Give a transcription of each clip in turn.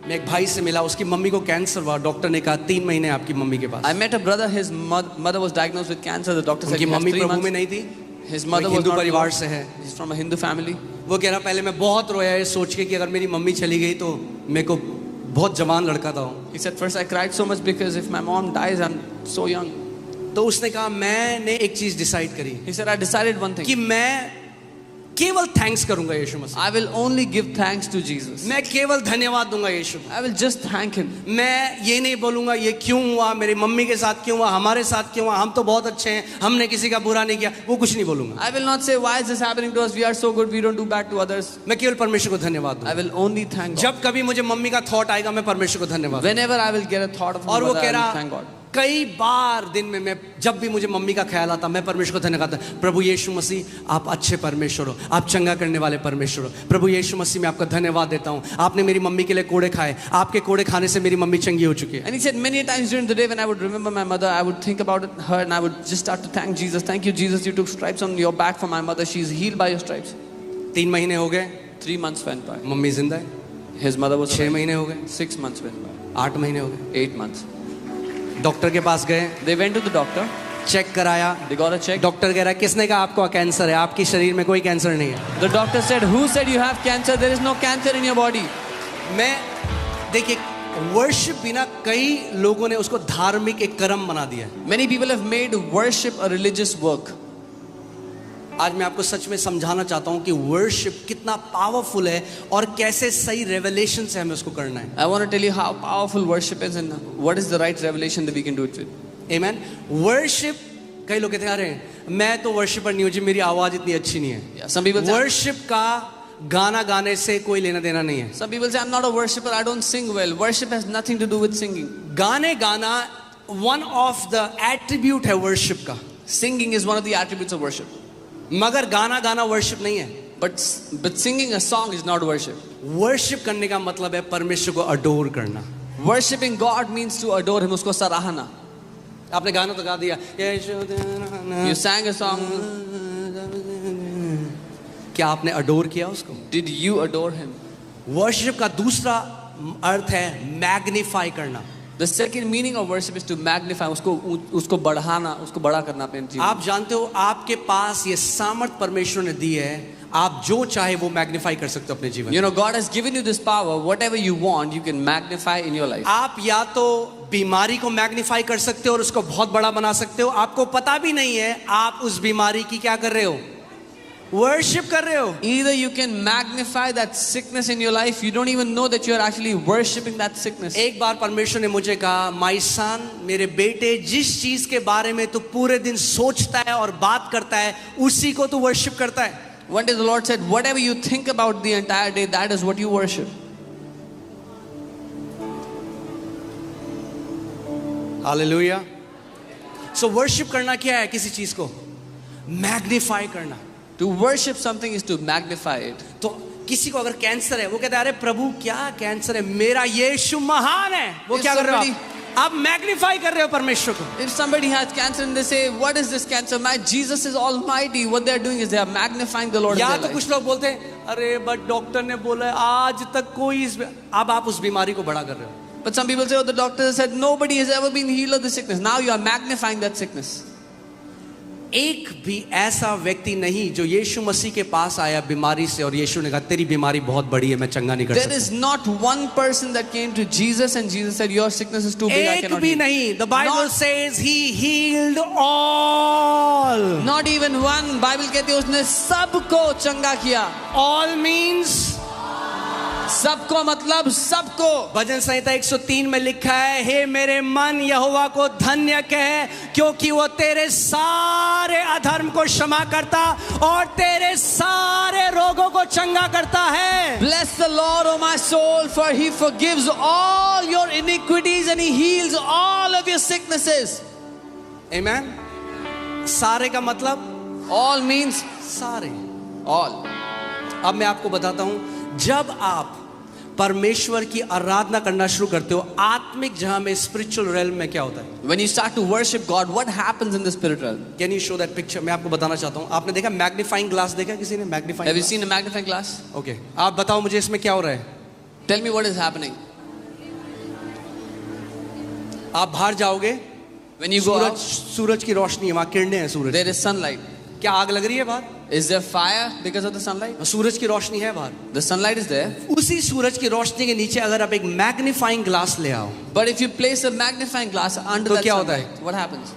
मैं एक भाई से मिला, उसकी मम्मी को कैंसर हुआ, डॉक्टर ने कहा 3 महीने आपकी मम्मी के पास। I met a brother, his mother was diagnosed with cancer. The doctor said उनकी he has मम्मी 3 प्रभु में months. नहीं थी, His mother was Hindu not परिवार Lord. से है। He's from a Hindu family. वो कह रहा पहले मैं बहुत रोया ये सोच के कि अगर मेरी मम्मी चली गई तो मेरे को बहुत जवान लड़का था। He said, first I cried so much because if my mom dies, I'm so young. तो उसने कहा मैंने एक चीज डिसाइड करी He said, I decided one thing. कि मैं केवल थैंक्स करूंगा यीशु मसीह, I will only give thanks to Jesus. मैं केवल धन्यवाद दूंगा यीशु। I will just thank him. मैं ये नहीं बोलूंगा ये क्यों हुआ, मेरी मम्मी के साथ क्यों हुआ, हमारे साथ क्यों हुआ, हम तो बहुत अच्छे हैं, हमने किसी का बुरा नहीं किया, वो कुछ नहीं बोलूंगा। I will not say, why is this happening to us? We are so good, we don't do bad to others. मैं केवल परमेश्वर को धन्यवाद I दूंगा। will only thank God. जब कभी मुझे मम्मी का थॉट आएगा मैं परमेश्वर को धन्यवाद दूंगा। Whenever I will get a thought of my और वो mother, कह I will रहा thank God. कई बार दिन में मैं जब भी मुझे मम्मी का ख्याल आता मैं परमेश्वर को धन्यवाद करता, प्रभु यीशु मसीह आप अच्छे परमेश्वर हो, आप चंगा करने वाले परमेश्वर हो। प्रभु यीशु मसीह मैं आपका धन्यवाद देता हूँ, आपने मेरी मम्मी के लिए कोड़े खाए, आपके कोड़े खाने से मेरी मम्मी चंगी हो चुकी है। And he said many times during the day when I would remember my mother, I would think about her and I would just start to thank Jesus. Thank you, Jesus, you took stripes on your back for my mother. She's healed by your stripes. 3 महीने हो गए, 3 months went by. Mummy जिंदा है। His mother was 6 alive. महीने हो गए, 6 months went by. 8 महीने हो गए, 8 months. डॉक्टर के पास गए, They went to the doctor. Check कराया, They got a check. Doctor कह रहा है किसने कहा आपको कैंसर है, आपकी शरीर में कोई कैंसर नहीं है। The doctor said, who said you have cancer? There is no cancer in your body. मैं देखिए वर्शिप बिना कई लोगों ने उसको धार्मिक एक कर्म बना दिया है। Many people have made worship a religious work. आज मैं आपको सच में समझाना चाहता हूं कि वर्शिप कितना पावरफुल है और कैसे सही रेवलेशन से हमें उसको करना है। I want to tell you how powerful worship is and what is the right revelation that we can do it with. Amen. Worship, कई लोग कहते हैं अरे मैं तो वर्शिपर नहीं हूं जी, मेरी आवाज इतनी अच्छी नहीं है। Yeah, some people say, worship का गाना गाने से कोई लेना देना नहीं है। some people say I'm not a worshipper, I don't sing well. Worship has nothing to do with singing. गाने गाना वन ऑफ द एट्रीब्यूट है वर्शिप का, Singing is one of the attributes of worship. मगर गाना गाना worship नहीं है। But singing a song is not worship. Worship करने का मतलब है परमेश्वर को अडोर करना। Worshipping God means to adore him, उसको सराहना. आपने गाना तो गा दिया, You sang a song. क्या आपने अडोर किया उसको? Did you adore him? Worship का दूसरा अर्थ है मैग्नीफाई करना। The second meaning of worship is to magnify, उसको बढ़ाना, उसको बड़ा करना अपने जीवन. आप जानते हो आपके पास ये सामर्थ परमेश्वर ने दी है, आप जो चाहे वो मैग्नीफाई कर सकते हो अपने जीवन। You know, God has given you this power. Whatever you want, you can magnify in your life. आप या तो बीमारी को मैग्नीफाई कर सकते हो और उसको बहुत बड़ा बना सकते हो, आपको पता भी नहीं है आप उस बीमारी की क्या कर रहे हो, वर्शिप कर रहे हो। Either you can magnify that sickness in your life, you don't even know that you are actually worshipping that sickness. एक बार परमेश्वर ने मुझे कहा, माय सन, मेरे बेटे, जिस चीज के बारे में तू पूरे दिन सोचता है और बात करता है उसी को तू वर्शिप करता है। One day the Lord said, whatever you think about the entire day, that is what you worship. Hallelujah. So worship करना क्या है, किसी चीज को मैग्नीफाई करना। To worship something is to magnify it. तो किसी को अगर कैंसर है वो कहता है अरे प्रभु क्या कैंसर है, मेरा यीशु महान है। वो If क्या कर रहे हो somebody- आप मैग्नीफाई कर रहे हो परमेश्वर को। If somebody has cancer and they say, what is this cancer? My Jesus is almighty. What they are doing is they are magnifying the Lord in या their तो life. कुछ लोग बोलते हैं अरे बट डॉक्टर ने बोला है, आज तक कोई अब आप उस बीमारी को बड़ा कर रहे हो। But some people say, oh, the doctor has said nobody has ever been healed of the sickness. Now you are magnifying that sickness. एक भी ऐसा व्यक्ति नहीं जो यीशु मसीह के पास आया बीमारी से और यीशु ने कहा तेरी बीमारी बहुत बड़ी है, मैं चंगा नहीं कर There सकता। is not one person that came to Jesus and Jesus said, your sickness is too big, I एक cannot भी heal. नहीं। The Bible Not- says he healed all. Not even one. Bible कहती है उसने सबको चंगा किया. All means सबको मतलब सबको. भजन संहिता 103 में लिखा है, हे मेरे मन यहोवा को धन्य कहे क्योंकि वो तेरे सारे अधर्म को क्षमा करता और तेरे सारे रोगों को चंगा करता है। Bless the Lord, O my soul, for he forgives all your iniquities and he heals all of your sicknesses. Amen। सारे का मतलब All means सारे। all. अब मैं आपको बताता हूं, जब आप परमेश्वर की आराधना करना शुरू करते हो आत्मिक जहां में स्पिरिचुअल रेल्म में क्या होता है, When you start to worship God, what happens in the spirit realm? Can you show that picture? मैं आपको बताना चाहता हूं, आपने देखा मैग्नीफाइंग ग्लास, देखा किसी ने Have magnifying? you seen a magnifying glass? Okay, आप बताओ मुझे इसमें क्या हो रहा है? Tell me what is happening. आप बाहर जाओगे, When you go Suraj out, सूरज की रोशनी है, वहाँ किरणें हैं सूरज। there is sunlight. क्या आग लग रही है बाहर? Is there fire because of the sunlight? सूरज की रोशनी है बाहर। The sunlight is there. उसी सूरज की रोशनी के नीचे अगर आप एक मैग्नीफाइंग ग्लास ले आओ, But if you place a magnifying glass under तो that क्या होता है? sunlight, what happens?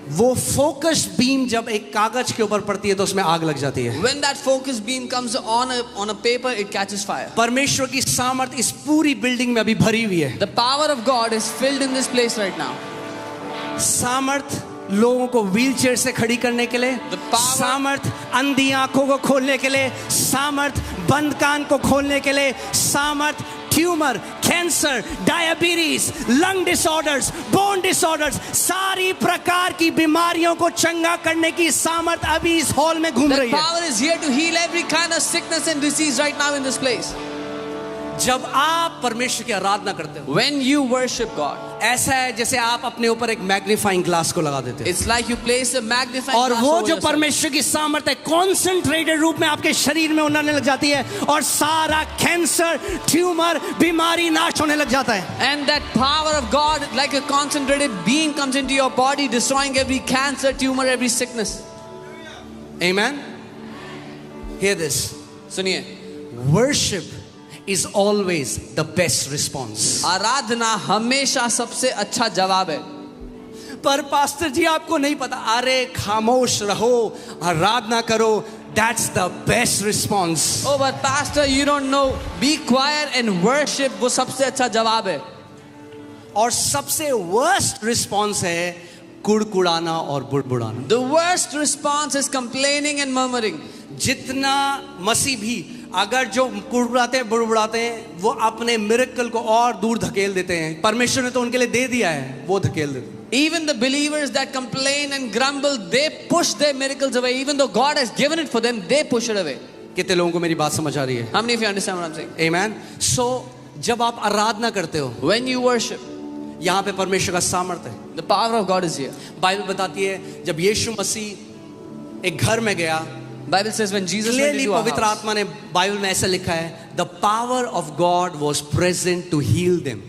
वो फोकस बीम जब एक कागज के ऊपर पड़ती है तो उसमें आग लग जाती है। When that focus beam comes on a paper, it catches fire. परमेश्वर की सामर्थ इस पूरी बिल्डिंग में अभी भरी हुई है। The power of God is filled in this place right now. सामर्थ लोगों को व्हीलचेयर से खड़ी करने के लिए, The power- सामर्थ अंधी आंखों को खोलने के लिए, सामर्थ बंद कान को खोलने के लिए, सामर्थ tumour, cancer, diabetes, lung disorders, bone disorders, सारी प्रकार की बीमारियों को चंगा करने की सामर्थ अभी इस हॉल में घूम The रही है। power is here to heal every kind of sickness and disease right now in this place. जब आप परमेश्वर की आराधना करते हो, When you worship God, ऐसा है जैसे आप अपने ऊपर एक मैग्नीफाइंग ग्लास को लगा देते हो, it's like you place a magnifying और glass वो over जो yourself. परमेश्वर की सामर्थ है कॉन्सेंट्रेटेड रूप में आपके शरीर में उड़ने लग जाती है, और सारा कैंसर, ट्यूमर, बीमारी नाश होने लग जाता है। And that power of God, like a concentrated beam, comes into your body, destroying every cancer, tumor, every sickness. Amen. Hear this. सुनिए, Worship is always the best response. आराधना हमेशा सबसे अच्छा जवाब है। पर पास्टर जी आपको नहीं पता, अरे खामोश रहो, आराधना करो, that's the best response. Oh, but pastor, you don't know. Be quiet and worship. वो सबसे अच्छा जवाब है। और सबसे worst response है कुड़कुड़ाना और बुड़बुड़ाना। The worst response is complaining and murmuring. जितना मसीह भी अगर जो कुड़कुड़ाते बुड़बुड़ाते हैं, वो अपने मिरेकल को और दूर धकेल देते हैं। परमेश्वर ने तो उनके लिए दे दिया है, वो धकेल देते हैं। Even the believers that complain and grumble, they push their miracles away. Even though God has given it for them, they push it away. कितने लोगों को मेरी बात समझ आ रही है? How many of you understand what I'm saying? Amen. So जब आप आराधना करते हो, When you worship, यहाँ पे परमेश्वर का सामर्थ्य है। the power of God is here. Bible बताती है जब यीशु मसीह एक घर में गया, Bible says when Jesus went clearly into a पवित्र house, आत्मा ने बाइबल में ऐसा लिखा है, the power of God was present to heal them.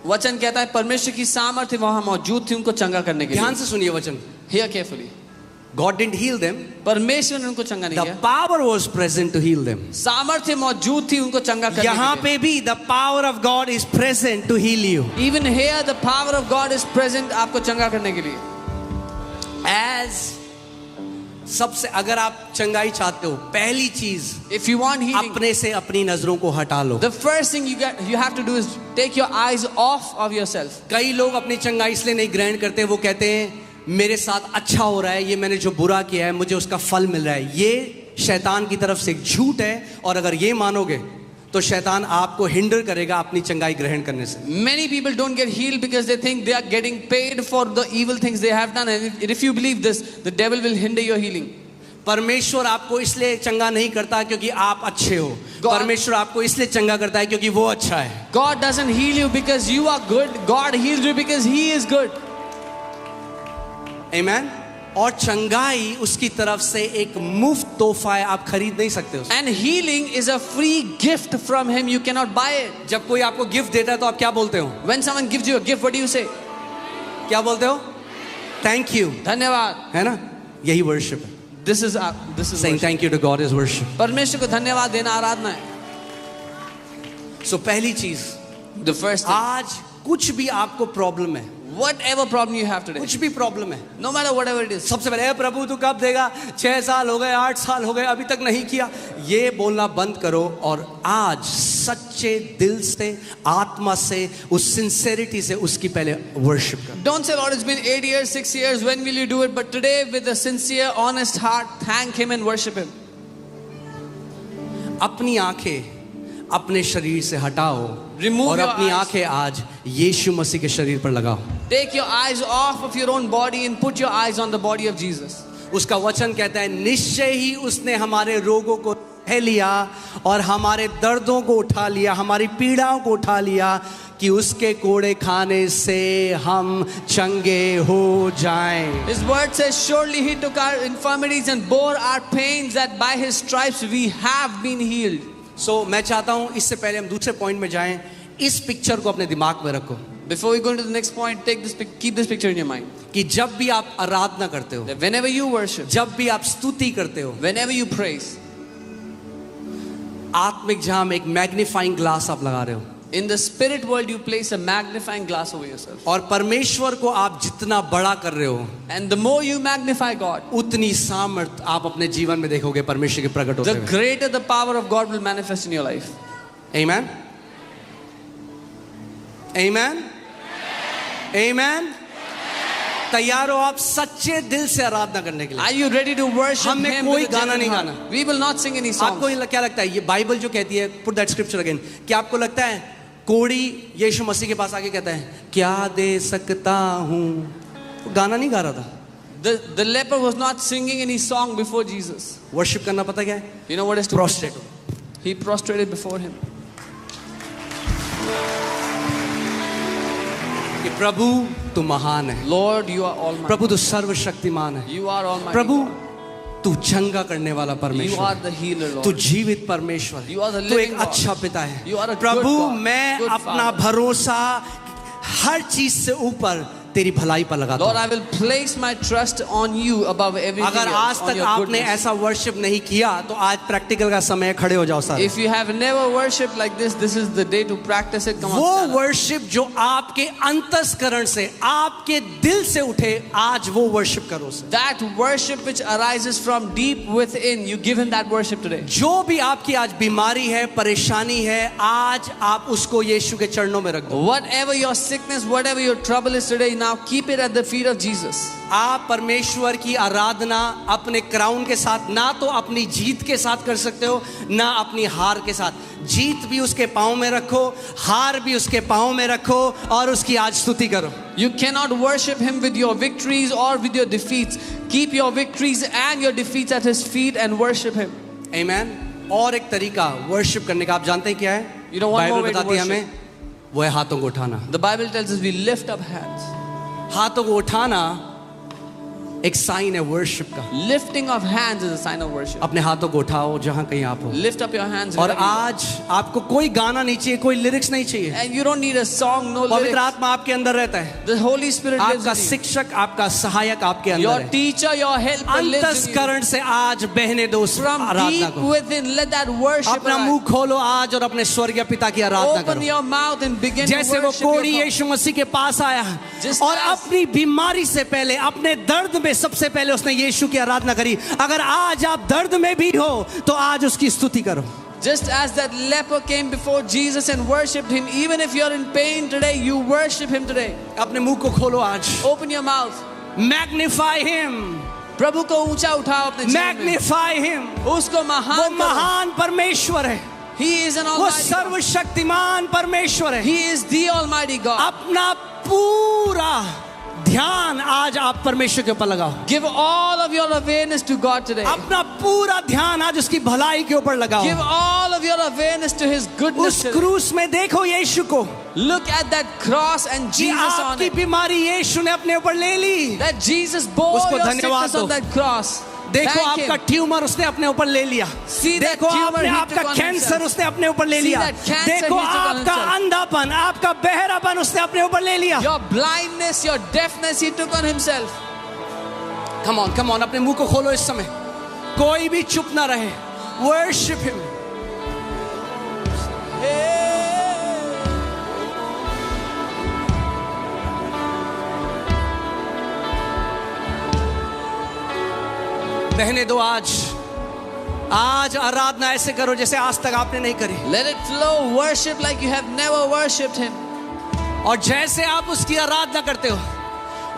वचन कहता है परमेश्वर की सामर्थ्य वहां मौजूद थी उनको चंगा करने के ध्यान लिए। से सुनिए वचन। Hear carefully. God didn't heal them, परमेश्वर ने उनको चंगा नहीं द किया, power was present to heal them. सामर्थ्य मौजूद थी उनको चंगा करने यहाँ के लिए। पे भी the power of God is present to heal you. Even here the power of God is present आपको चंगा करने के लिए। एज सबसे अगर आप चंगाई चाहते हो, पहली चीज If you want healing, अपने से अपनी नजरों को हटा लो। the first thing you have to do is take your eyes off of yourself. कई लोग अपनी चंगाई इसलिए नहीं ग्रहण करते, वो कहते हैं मेरे साथ अच्छा हो रहा है, ये मैंने जो बुरा किया है मुझे उसका फल मिल रहा है। ये शैतान की तरफ से एक झूठ है, और अगर ये मानोगे तो शैतान आपको हिंडर करेगा अपनी चंगाई ग्रहण करने से। Many people don't get healed because they think they are getting paid for the evil things they have done, and if you believe this, the devil will hinder your healing. परमेश्वर आपको इसलिए चंगा नहीं करता क्योंकि आप अच्छे हो, परमेश्वर आपको इसलिए चंगा करता है क्योंकि वो अच्छा है। God doesn't heal you because you are good. God heals you because He is good. आमेन। और चंगाई उसकी तरफ से एक मुफ्त तोहफा है, आप खरीद नहीं सकते उसे। And healing is a free gift from Him. You cannot buy it. जब कोई आपको गिफ्ट देता है तो आप क्या बोलते हो? When someone gives you a gift, what do you say? क्या बोलते हो? थैंक यू, धन्यवाद. है ना? यही वर्शिप है। This is Saying worship. thank you to God is worship. परमेश्वर को धन्यवाद देना आराधना है. So पहली चीज, The first thing, आज कुछ भी आपको प्रॉब्लम है, whatever problem you have today, कुछ भी प्रॉब्लम है, no matter whatever it is, सबसे पहले प्रभु तू कब देगा? 6 साल हो गए, 8 साल हो गए, अभी तक नहीं किया, ये बोलना बंद करो और आज सच्चे दिल से, आत्मा से, उस सिंसेरिटी से उसकी पहले वर्शिप कर। don't say, Lord, it's been 8 years, 6 years, when will you do it? But today, with a sincere, honest heart, thank Him and worship Him. अपनी आंखें अपने शरीर से हटाओ Remove और your अपनी eyes. आंखें आज यीशु मसीह के शरीर पर लगाओ। Take your eyes off of your own body and put your eyes on the body of Jesus. उसका वचन कहता है निश्चय ही उसने हमारे रोगों को सह लिया और हमारे दर्दों को उठा लिया, हमारी पीड़ाओं को उठा लिया, कि उसके कोड़े खाने से हम चंगे हो जाएं। His word says, surely He took our infirmities and bore our pains, that by His stripes we have been healed. मैं चाहता हूं इससे पहले हम दूसरे पॉइंट में जाएं, इस पिक्चर को अपने दिमाग में रखो। Before we go into the next point, keep this picture in your mind. कि जब भी आप आराधना करते हो, That whenever you worship, जब भी आप स्तुति करते हो, whenever you praise, आत्मिक जहां में एक मैग्नीफाइंग ग्लास आप लगा रहे हो, in the spirit world you place a magnifying glass over yourself. और परमेश्वर को आप जितना बड़ा कर रहे हो, And the more you magnify God, उतनी सामर्थ आप अपने जीवन में देखोगे परमेश्वर के प्रकट होते the हुए। greater the power of God will manifest in your life. Amen. Amen. Amen. तैयार हो आप सच्चे दिल से आराधना करने के लिए? Are you ready to worship हमें Him? कोई with a गाना genuine नहीं heart? गाना। We will not sing any songs. आपको क्या लगता है ये बाइबल जो कहती है, पुट दैट स्क्रिप्चर अगेन, क्या आपको लगता है कोड़ी यीशु मसीह के पास आके कहता है क्या दे सकता हूं? गाना नहीं गा रहा था। The leper was not singing any song before Jesus. Worship करना पता क्या है? You know what is to Prostrate. He prostrated before Him. कि प्रभु तू महान है, Lord, you are almighty. प्रभु तू सर्वशक्तिमान है, You are almighty. Prabhu God. तू चंगा करने वाला You परमेश्वर are है, the healer, तू Lord. जीवित परमेश्वर है, You are the तू living एक God. अच्छा पिता है। You are a good Prabhu God, मैं good अपना Father. भरोसा हर चीज से ऊपर तेरी भलाई पर लगाता Lord, हूं। I will place my trust on you above everything अगर आज else, on तक your आपने goodness. ऐसा वर्शिप नहीं किया तो आज प्रैक्टिकल का समय है, खड़े हो जाओ सारे। If you have never worshipped like this, this is the day to practice it. Come on, वो stand up. वर्शिप जो आपके अंतस्करण से, आपके दिल से उठे, आज वो वर्शिप करो उसे। That worship which arises from deep within, you give Him that worship today. जो भी आपकी आज बीमारी है, परेशानी है, आज आप उसको यीशु के चरणों में रख दो। Whatever your sickness, whatever your trouble is today, now keep it at the feet of Jesus. आप परमेश्वर की आराधना अपने क्राउन के साथ, ना तो अपनी जीत के साथ कर सकते हो, ना अपनी हार के साथ। जीत भी उसके पाँव में रखो, हार भी उसके पाँव में रखो और उसकी आज स्तुति करो। You cannot worship Him with your victories or with your defeats. Keep your victories and your defeats at His feet and worship Him. Amen. और एक तरीका वर्शिप करने का आप जानते हैं क्या है? You know one more Bible way to बताती है worship. हमें, वो है हाथों को उठाना। The Bible tells us we lift up hands. हाथों को उठाना एक साइन है वर्शिप का। Lifting of hands is a sign of worship. अपने हाथों को उठाओ जहां कहीं आप हो। Lift up your hands. और wherever you are. आज आपको कोई गाना नहीं चाहिए, कोई लिरिक्स नहीं चाहिए। And you don't need a song, no पवित्र lyrics. आत्मा आपके अंदर रहता है। The Holy Spirit lives आपका in you. शिक्षक, आपका सहायक आपके अंदर Your है। teacher, your helper lives in you. अंतस्करण से आज बहने दो उस From आराधना deep को। within, let that worship अपना arise. मुंह खोलो आज और अपने स्वर्गीय पिता की आराधना Open करो। your mouth and begin to जैसे वो worship कोढ़ी your God. यीशु मसीह के पास आया Just और as- अपनी बीमारी से पहले, अपने दर्द में सबसे पहले उसने यीशु की आराधना करी। अगर आज आप दर्द में भी हो तो आज उसकी स्तुति करो। Just as that leper came before Jesus and worshipped Him, even if you're in pain today, you worship Him today. अपने मुंह को खोलो आज। Open your mouth. Magnify him, प्रभु को ऊंचा उठाओ अपने जीवन में. Magnify him. उसको वो महान करो. महान परमेश्वर है, He is an वो almighty God. सर्वशक्तिमान परमेश्वर है। He is the almighty God. अपना पूरा ध्यान आज आप परमेश्वर के ऊपर लगाओ। Give all of your awareness to God today. अपना पूरा ध्यान आज उसकी भलाई के ऊपर लगाओ। Give all of your awareness to His goodness उस today. क्रूस में देखो यीशु को, Look at that cross and कि Jesus on आपकी it. बीमारी यीशु ने अपने ऊपर ले ली। That Jesus bore उसको your धन्यवाद sickness on दो। that cross. देखो Thank आपका Him. ट्यूमर उसने अपने ऊपर ले लिया। See that देखो tumor आपने he आपका took on कैंसर himself. उसने अपने ऊपर ले See लिया। that cancer देखो he took on आपका himself. अंधापन, आपका बहरापन उसने अपने ऊपर ले लिया। Your blindness, your deafness, He took on Himself. Come on, come on, अपने मुंह को खोलो इस समय, कोई भी चुप ना रहे। Worship Him. बहने दो आज आराधना ऐसे करो जैसे आज तक आपने नहीं करी। Let it flow. Worship like you have never worshipped Him. और जैसे आप उसकी आराधना करते हो,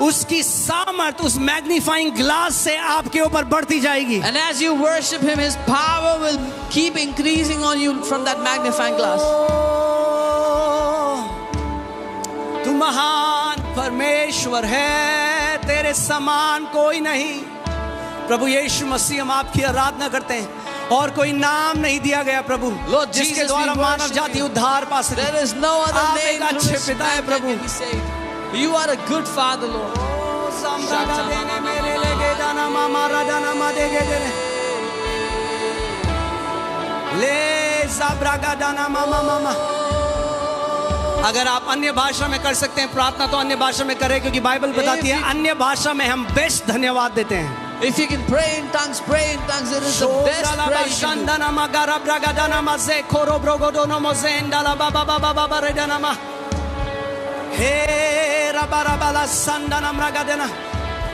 उसकी सामर्थ उस मैग्नीफाइंग ग्लास से आपके ऊपर बढ़ती जाएगी। And as you worship Him, His power will keep increasing on you from that magnifying glass. तू महान परमेश्वर है, तेरे समान कोई नहीं। प्रभु यीशु मसीह, हम आपकी आराधना करते हैं और कोई नाम नहीं दिया गया प्रभु Lord जिसके Jesus, द्वारा we मानव worship जाति you. उद्धार पा सके। There is no other आप name एक through अच्छे which पिता है man Prabhu. can be saved. You are a good Father, Lord. अगर आप अन्य भाषा में कर सकते हैं प्रार्थना तो अन्य भाषा में करें, क्योंकि बाइबल बताती है अन्य भाषा में हम बेस्ट धन्यवाद देते हैं। If you can pray in tongues, pray in tongues. It is the best praise you can do.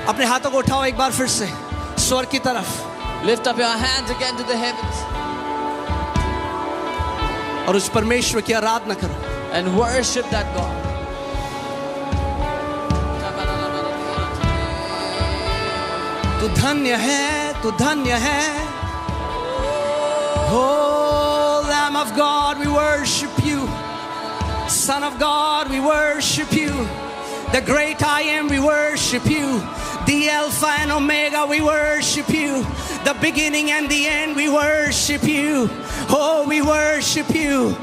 अपने हाथों को उठाओ एक बार फिर से स्वर्ग की तरफ, Lift up your hands again to the heavens और उस परमेश्वर की आराधना करो। and worship that God. तू धन्य है, तू धन्य है। Oh, Lamb of God, we worship you. Son of God, we worship you. The great I am, we worship you. The Alpha and Omega, we worship you. The beginning and the end, we worship you. Oh, we worship you.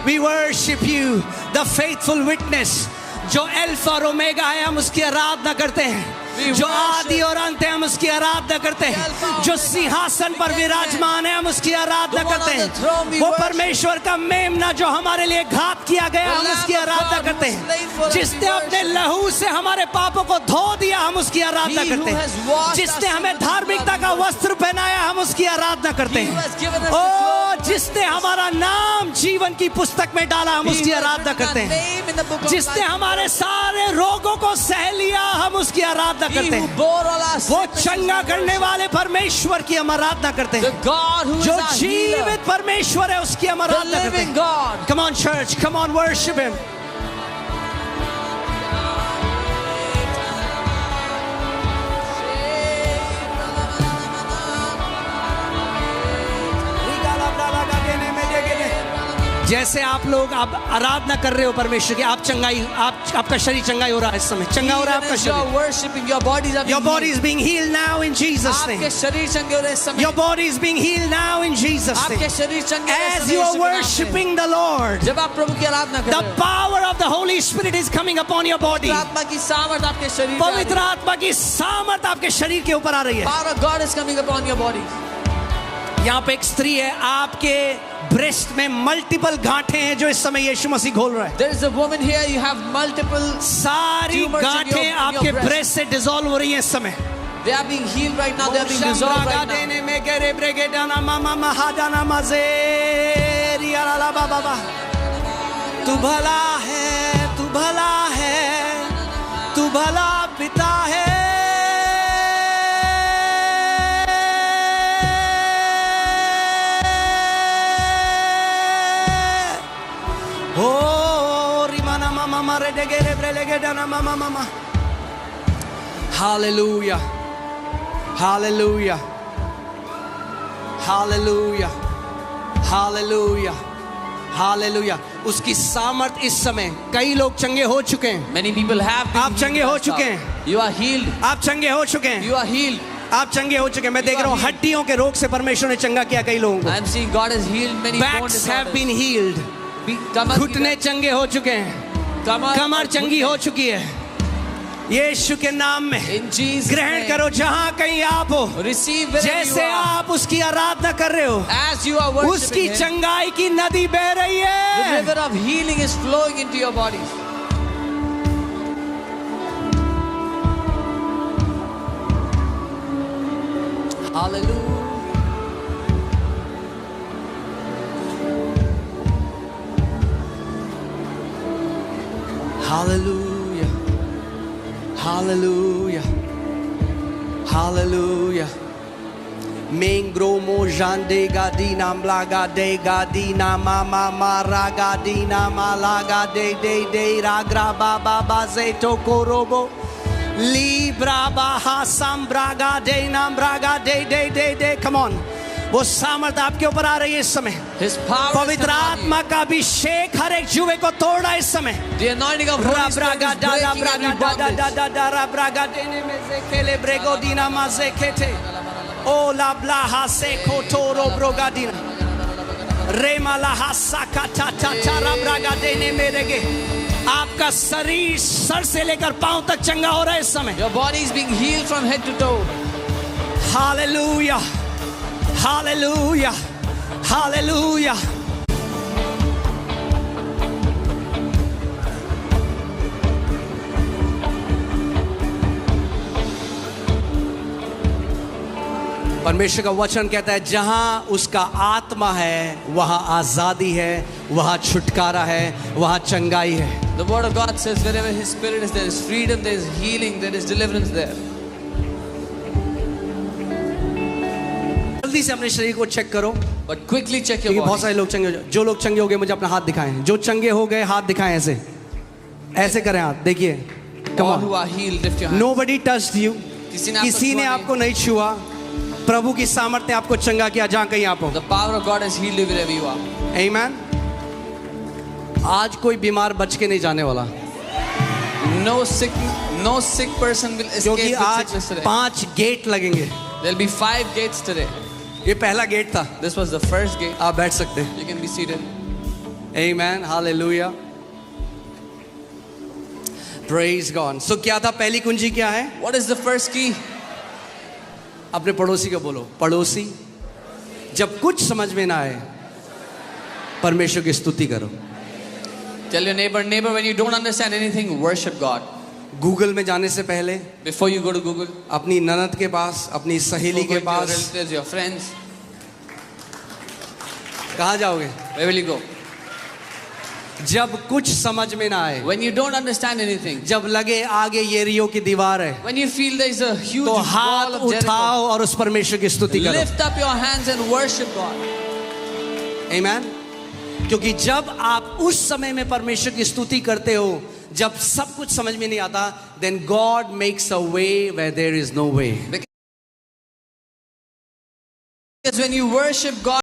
We worship you. The faithful witness, जो alpha और omega है, हम उसकी आराधना करते हैं। जो आदि और अंत है, हम उसकी आराधना करते हैं। जो सिंहासन पर विराजमान है, हम उसकी आराधना करते हैं। वो परमेश्वर का मेमना जो हमारे लिए घात किया गया, हम उसकी आराधना करते हैं। जिसने अपने लहू से हमारे पापों को धो दिया, हम उसकी आराधना करते हैं। जिसने हमें धार्मिकता का वस्त्र पहनाया, हम उसकी आराधना करते हैं। ओ, जिसने हमारा नाम जीवन की पुस्तक में डाला, हम उसकी आराधना करते हैं। जिसने हमारे सारे रोगों को सह लिया, हम उसकी आराधना करते हैं। वो चंगा करने वाले परमेश्वर की हम आराधना करते हैं। जो जीवित परमेश्वर है, उसकी हम आराधना करते हैं। Come on church, come on worship him. जैसे आप लोग आप आराधना कर रहे हो परमेश्वर की, आप चंगाई, आपका शरीर चंगाई हो रहा है इस समय, चंगा हो रहा है आपका शरीर। Your body is being healed now in Jesus name. आपके शरीर चंगे हो रहे इस समय। Your body is being healed now in Jesus name. आपके शरीर चंगे हो रहे इस As समय you are यीशु के नाम से। worshiping the Lord, जब आप प्रभु की आराधना कर रहे the हैं, power of the Holy Spirit is coming upon your body. पवित्र आत्मा की सामर्थ आपके शरीर पे आ रही है। पवित्र आत्मा की सामर्थ आपके शरीर के ऊपर आ रही है। Power of God is coming upon your body. यहाँ पे एक स्त्री है, आपके ब्रेस्ट में मल्टीपल गांठें हैं जो इस समय यीशु मसीह खोल रहा है। There is a woman here, you have multiple सारी गांठें आपके ब्रेस्ट से डिसॉल्व हो रही हैं इस समय। They are being healed right now. They are being dissolved right now. तू भला है, तू भला है, तू भला पिता है। Hallelujah, hallelujah, hallelujah, hallelujah, hallelujah. उसकी सामर्थ इस समय, कई लोग चंगे हो चुके हैं। Many people have been आप चंगे हो चुके हैं। You are healed. आप चंगे हो चुके हैं। You are healed. आप चंगे हो चुके हैं। मैं देख रहा हूँ हड्डियों के रोग से परमेश्वर ने चंगा किया कई लोगों को। I am seeing God has healed many bone Backs have disorders. been healed. घुटने चंगे हो चुके हैं। कमर चंगी हो चुकी है। यीशु के नाम में In Jesus' ग्रहण name. करो जहां कहीं आप हो। Receive wherever जैसे you are. आप उसकी आराधना कर रहे हो, As you are worshiping उसकी Him, चंगाई की नदी बह रही the है। river of healing is flowing into your bodies. Hallelujah. Hallelujah, hallelujah, hallelujah. Mengromo jande gadina mlaga de gadina mama maraga dina malaga de ragra baba bazeto korobo libra baha sambraga de nambraga de. Come on, वो सामर्थ आपके ऊपर आ रही है इस समय। His power is पवित्र coming on आत्मा का अभिषेक हर एक जुए को तोड़ा इस समय। you. The anointing of Holy Spirit is breaking every bondage. O la blaha se kotoro brogadina rema la hasakata tatara bragadene merege। आपका शरीर सर से लेकर पांव तक चंगा हो रहा है इस समय। Your body is being healed from head to toe. Hallelujah, hallelujah, hallelujah. परमेश्वर का वचन कहता है जहां उसका आत्मा है वहां आजादी है, वहां छुटकारा है, वहां चंगाई है। The word of God says wherever His Spirit is, there is freedom, there is healing, there is deliverance there. जल्दी से अपने शरीर को चेक करो, But quickly check your क्योंकि बहुत body. सारे लोग चंगे हो, जो लोग चंगे हो गए मुझे अपना हाथ दिखाएं। जो चंगे हो गए हाथ दिखाएं, ऐसे ऐसे करें हाथ, देखिए। Come All on. who are healed, lift your hands. Nobody touched you. किसी ने आपको किसी ने छुआ आपको नहीं छुआ। प्रभु की सामर्थ ने आपको चंगा किया जहां कहीं आप हो। The power of God has healed you wherever you are. Amen. आज कोई बीमार बच के नहीं जाने वाला, No sick person will escape क्योंकि with आज sickness today. 5 गेट लगेंगे। There'll be 5 gates today. ये पहला गेट था। This was the first gate. आप बैठ सकते हैं। You can be seated. Amen. Hallelujah. Praise God. So क्या था पहली कुंजी, क्या है? What is the first key? अपने पड़ोसी को बोलो, पड़ोसी जब कुछ समझ में ना आए परमेश्वर की स्तुति करो। Tell your neighbor, when you don't understand anything, worship God. Google में जाने से पहले Before you go to Google, अपनी ननद के पास, अपनी सहेली के before going to your pass relatives, your friends, कहाँ जाओगे? where will you go? जब कुछ समझ में ना आए, When you don't understand anything, जब लगे आगे येरियो की दीवार है, when you feel there is a huge तो wall हाथ of Jericho, उठाओ और उस परमेश्वर की स्तुति करो। lift up your hands and worship God. Amen. क्योंकि जब आप उस समय में परमेश्वर की स्तुति करते हो, जब सब कुछ समझ में नहीं आता, then God makes a way where there is no way. Because when you worship God,